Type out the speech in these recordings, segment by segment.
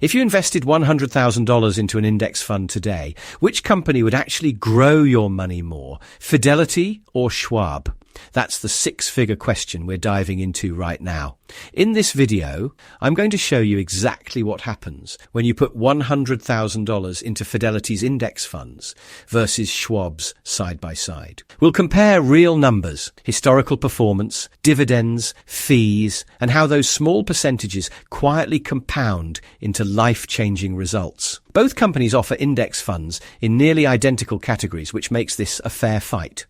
If you invested $100,000 into an index fund today, which company would actually grow your money more, Fidelity or Schwab? That's the six-figure question we're diving into right now. In this video, I'm going to show you exactly what happens when you put $100,000 into Fidelity's index funds versus Schwab's side by side. We'll compare real numbers, historical performance, dividends, fees, and how those small percentages quietly compound into life-changing results. Both companies offer index funds in nearly identical categories, which makes this a fair fight.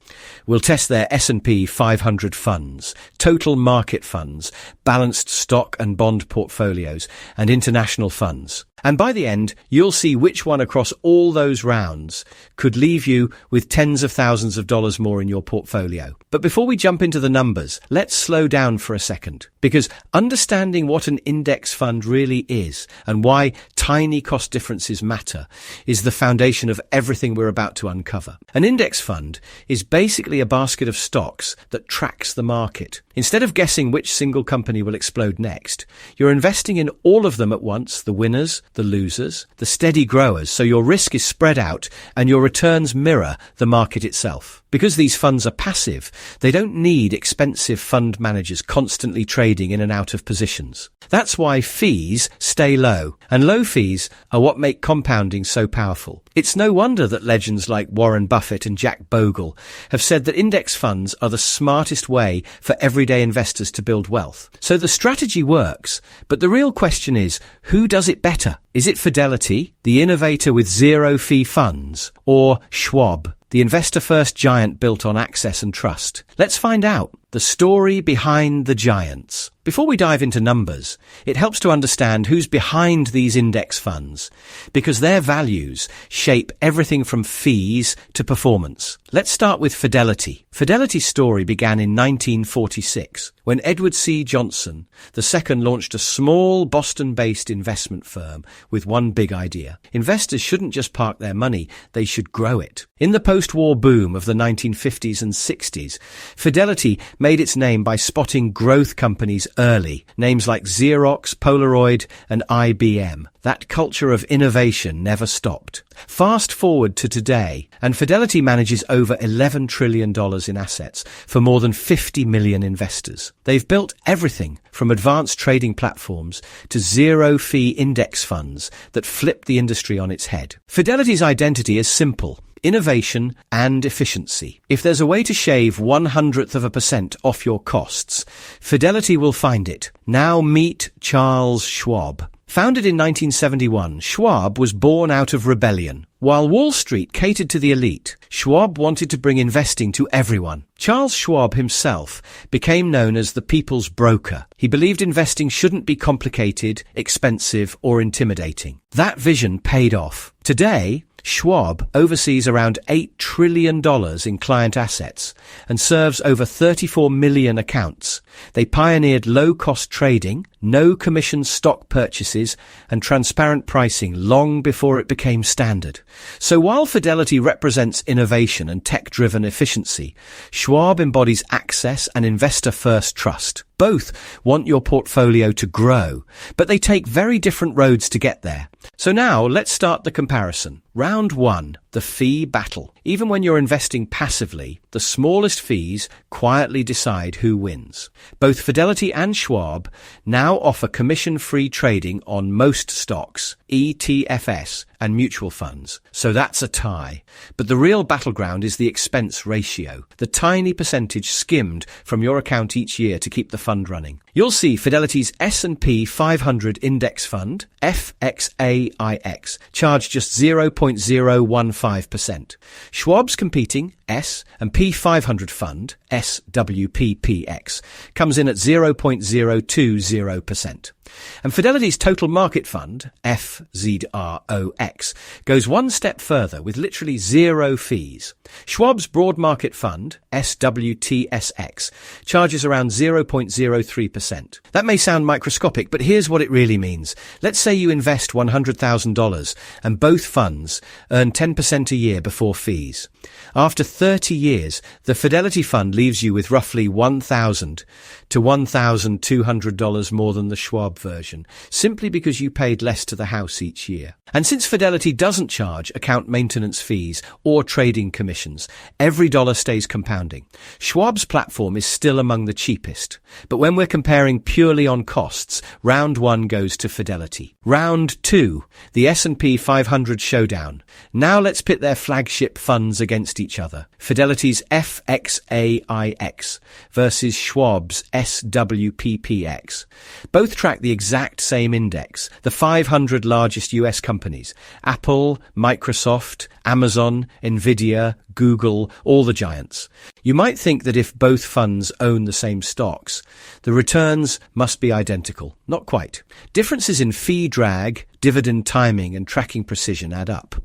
We'll test their S&P 500 funds, total market funds, balanced stock and bond portfolios, and international funds. And by the end, you'll see which one across all those rounds could leave you with tens of thousands of dollars more in your portfolio. But before we jump into the numbers, let's slow down for a second, because understanding what an index fund really is and why tiny cost differences matter is the foundation of everything we're about to uncover. An index fund is basically a basket of stocks that tracks the market. Instead of guessing which single company will explode next, you're investing in all of them at once, the winners, the losers, the steady growers, so your risk is spread out and your returns mirror the market itself. Because these funds are passive, they don't need expensive fund managers constantly trading in and out of positions. That's why fees stay low, and low fees are what make compounding so powerful. It's no wonder that legends like Warren Buffett and Jack Bogle have said that index funds are the smartest way for everyday investors to build wealth. So the strategy works, but the real question is, who does it better? Is it Fidelity, the innovator with zero-fee funds, or Schwab, the investor-first giant built on access and trust? Let's find out the story behind the giants. Before we dive into numbers, it helps to understand who's behind these index funds, because their values shape everything from fees to performance. Let's start with Fidelity. Fidelity's story began in 1946, when Edward C. Johnson II launched a small Boston-based investment firm with one big idea. Investors shouldn't just park their money, they should grow it. In the post-war boom of the 1950s and 60s, Fidelity made its name by spotting growth companies early, names like Xerox, Polaroid, and IBM. That culture of innovation never stopped. Fast forward to today, and Fidelity manages over $11 trillion in assets for more than 50 million investors. They've built everything from advanced trading platforms to zero-fee index funds that flip the industry on its head. Fidelity's identity is simple: innovation and efficiency. If there's a way to shave 0.01% off your costs, Fidelity will find it. Now meet Charles Schwab. Founded in 1971, Schwab was born out of rebellion. While Wall Street catered to the elite, Schwab wanted to bring investing to everyone. Charles Schwab himself became known as the people's broker. He believed investing shouldn't be complicated, expensive, or intimidating. That vision paid off. Today, Schwab oversees around $8 trillion in client assets and serves over 34 million accounts. They pioneered low-cost trading, no-commission stock purchases, and transparent pricing long before it became standard. So while Fidelity represents innovation and tech-driven efficiency, Schwab embodies access and investor-first trust. Both want your portfolio to grow, but they take very different roads to get there. So now let's start the comparison. Round 1, the fee battle. Even when you're investing passively, the smallest fees quietly decide who wins. Both Fidelity and Schwab now offer commission-free trading on most stocks, ETFs, and mutual funds. So that's a tie. But the real battleground is the expense ratio, the tiny percentage skimmed from your account each year to keep the fund running. You'll see Fidelity's S&P 500 Index Fund, FXAIX, charge just 0.015%. Schwab's competing S&P 500 Fund, SWPPX, comes in at 0.020%. And Fidelity's Total Market Fund, FZROX, goes one step further with literally zero fees. Schwab's Broad Market Fund, SWTSX, charges around 0.03%. That may sound microscopic, but here's what it really means. Let's say you invest $100,000 and both funds earn 10% a year before fees. After 30 years, the Fidelity Fund leaves you with roughly $1,000 to $1,200 more than the Schwab Schwab version, simply because you paid less to the house each year. And since Fidelity doesn't charge account maintenance fees or trading commissions, every dollar stays compounding. Schwab's platform is still among the cheapest, but when we're comparing purely on costs, round 1 goes to Fidelity. Round 2, the S&P 500 showdown. Now let's pit their flagship funds against each other. Fidelity's FXAIX versus Schwab's SWPPX. Both track the exact same index, the 500 largest US companies: Apple, Microsoft, Amazon, Nvidia, Google, all the giants. You might think that if both funds own the same stocks, the returns must be identical. Not quite. Differences in fee drag, dividend timing, and tracking precision add up.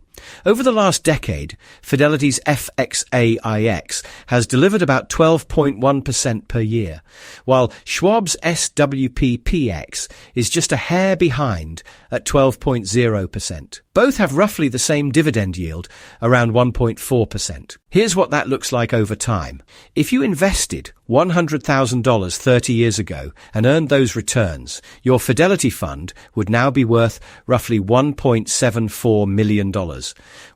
Over the last decade, Fidelity's FXAIX has delivered about 12.1% per year, while Schwab's SWPPX is just a hair behind at 12.0%. Both have roughly the same dividend yield, around 1.4%. Here's what that looks like over time. If you invested $100,000 30 years ago and earned those returns, your Fidelity fund would now be worth roughly $1.74 million,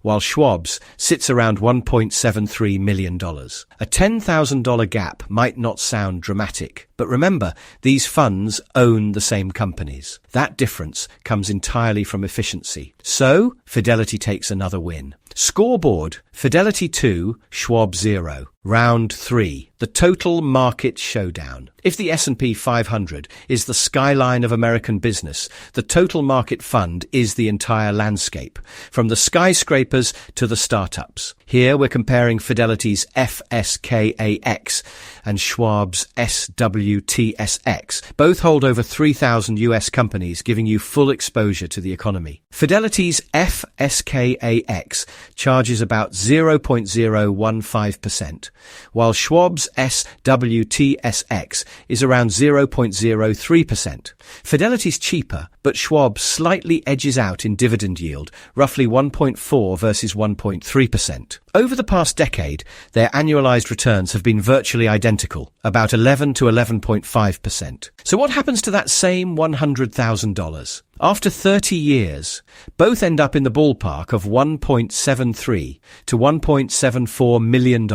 while Schwab's sits around $1.73 million. A $10,000 gap might not sound dramatic, but remember, these funds own the same companies. That difference comes entirely from efficiency. So, Fidelity takes another win. Scoreboard: Fidelity 2, Schwab 0. Round 3, the total market showdown. If the S&P 500 is the skyline of American business, the total market fund is the entire landscape, from the skyscrapers to the startups. Here we're comparing Fidelity's FSKAX and Schwab's SWTSX. Both hold over 3,000 US companies, giving you full exposure to the economy. Fidelity's FSKAX charges about 0.015%, while Schwab's SWTSX is around 0.03%. Fidelity's cheaper, but Schwab slightly edges out in dividend yield, roughly 1.4 versus 1.3%. Over the past decade, their annualized returns have been virtually identical, about 11 to 11.5%. So what happens to that same $100,000? After 30 years, both end up in the ballpark of $1.73 to $1.74 million,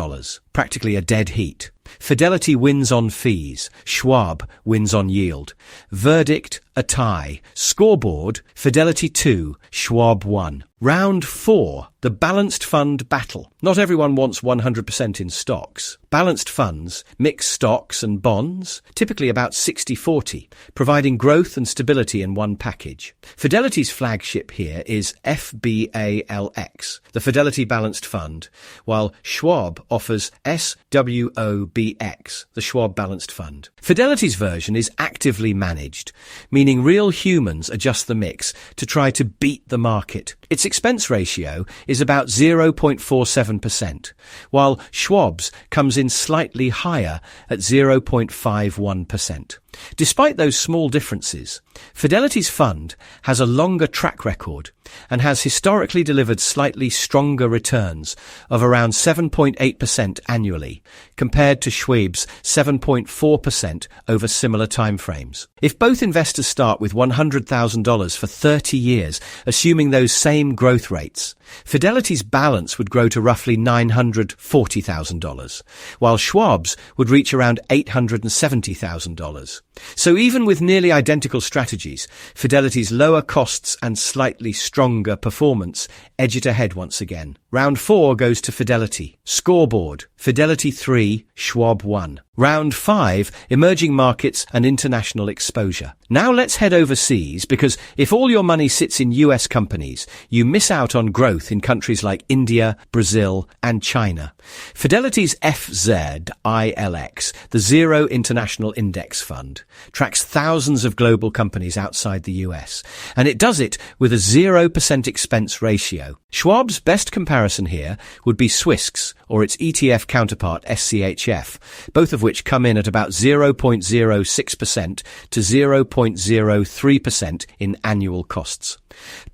practically a dead heat. Fidelity wins on fees, Schwab wins on yield. Verdict: a tie. Scoreboard: Fidelity 2, Schwab 1. Round 4, the balanced fund battle. Not everyone wants 100% in stocks. Balanced funds mix stocks and bonds, typically about 60-40, providing growth and stability in one package. Fidelity's flagship here is FBALX, the Fidelity Balanced Fund, while Schwab offers SWOBX, the Schwab Balanced Fund. Fidelity's version is actively managed, meaning real humans adjust the mix to try to beat the market. Its expense ratio is about 0.47%, while Schwab's comes in slightly higher at 0.51%. Despite those small differences, Fidelity's fund has a longer track record and has historically delivered slightly stronger returns of around 7.8% annually, compared to Schwab's 7.4% over similar timeframes. If both investors start with $100,000 for 30 years, assuming those same growth rates, Fidelity's balance would grow to roughly $940,000, while Schwab's would reach around $870,000. So even with nearly identical strategies, Fidelity's lower costs and slightly stronger performance edge it ahead once again. Round 4 goes to Fidelity. Scoreboard: Fidelity 3, Schwab 1. Round 5, emerging markets and international exposure. Now let's head overseas, because if all your money sits in US companies, you miss out on growth in countries like India, Brazil, and China. Fidelity's FZILX, the Zero International Index Fund, tracks thousands of global companies outside the US, and it does it with a 0% expense ratio. Schwab's best comparison here would be Swiss's, or its ETF counterpart SCHF, both of of which come in at about 0.06% to 0.03% in annual costs.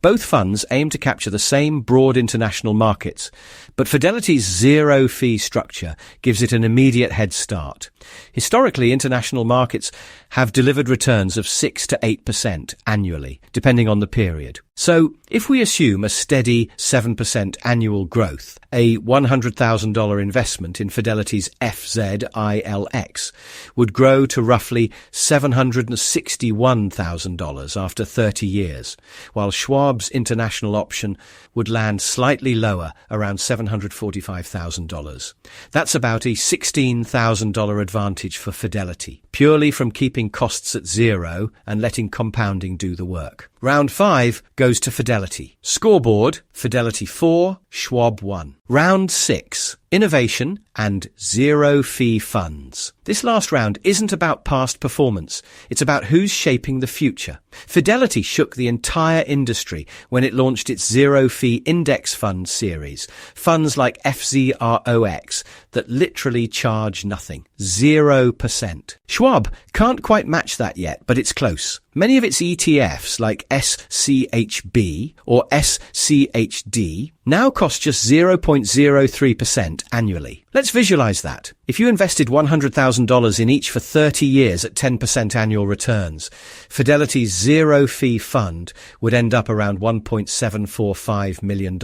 Both funds aim to capture the same broad international markets, but Fidelity's zero-fee structure gives it an immediate head start. Historically, international markets have delivered returns of 6 to 8% annually, depending on the period. So, if we assume a steady 7% annual growth, a $100,000 investment in Fidelity's FZILX would grow to roughly $761,000 after 30 years, while Schwab's international option would land slightly lower, around $745,000. That's about a $16,000 advantage for Fidelity, purely from keeping costs at zero and letting compounding do the work. Round 5 goes to Fidelity. Scoreboard, Fidelity 4, Schwab 1. Round 6, Innovation and Zero-Fee Funds. This last round isn't about past performance. It's about who's shaping the future. Fidelity shook the entire industry when it launched its Zero-Fee Index Funds series. Funds like FZROX that literally charge nothing. 0%. Schwab can't quite match that yet, but it's close. Many of its ETFs, like SCHB or SCHD, now cost just 0.03% annually. Let's visualize that. If you invested $100,000 in each for 30 years at 10% annual returns, Fidelity's zero-fee fund would end up around $1.745 million,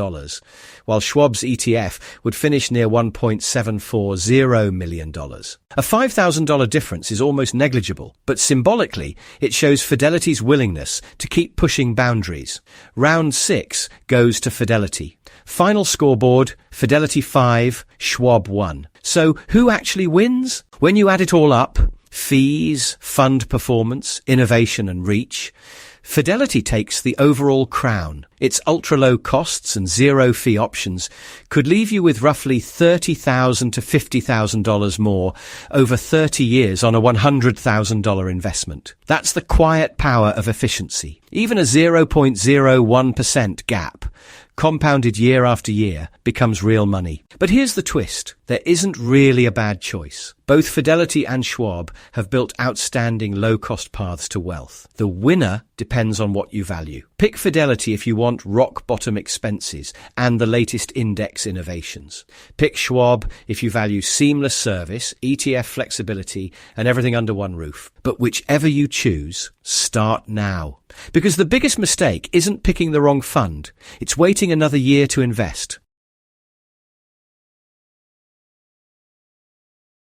while Schwab's ETF would finish near $1.740 million. A $5,000 difference is almost negligible, but symbolically, it shows Fidelity's willingness to keep pushing boundaries. Round 6 goes to Fidelity. Final scoreboard, Fidelity 5, Schwab 1. So who actually wins? When you add it all up, fees, fund performance, innovation and reach, Fidelity takes the overall crown. Its ultra-low costs and zero-fee options could leave you with roughly $30,000 to $50,000 more over 30 years on a $100,000 investment. That's the quiet power of efficiency. Even a 0.01% gap, compounded year after year, becomes real money. But here's the twist. There isn't really a bad choice. Both Fidelity and Schwab have built outstanding low-cost paths to wealth. The winner depends on what you value. Pick Fidelity if you want rock-bottom expenses and the latest index innovations. Pick Schwab if you value seamless service, ETF flexibility, and everything under one roof. But whichever you choose, start now. Because the biggest mistake isn't picking the wrong fund. It's waiting another year to invest.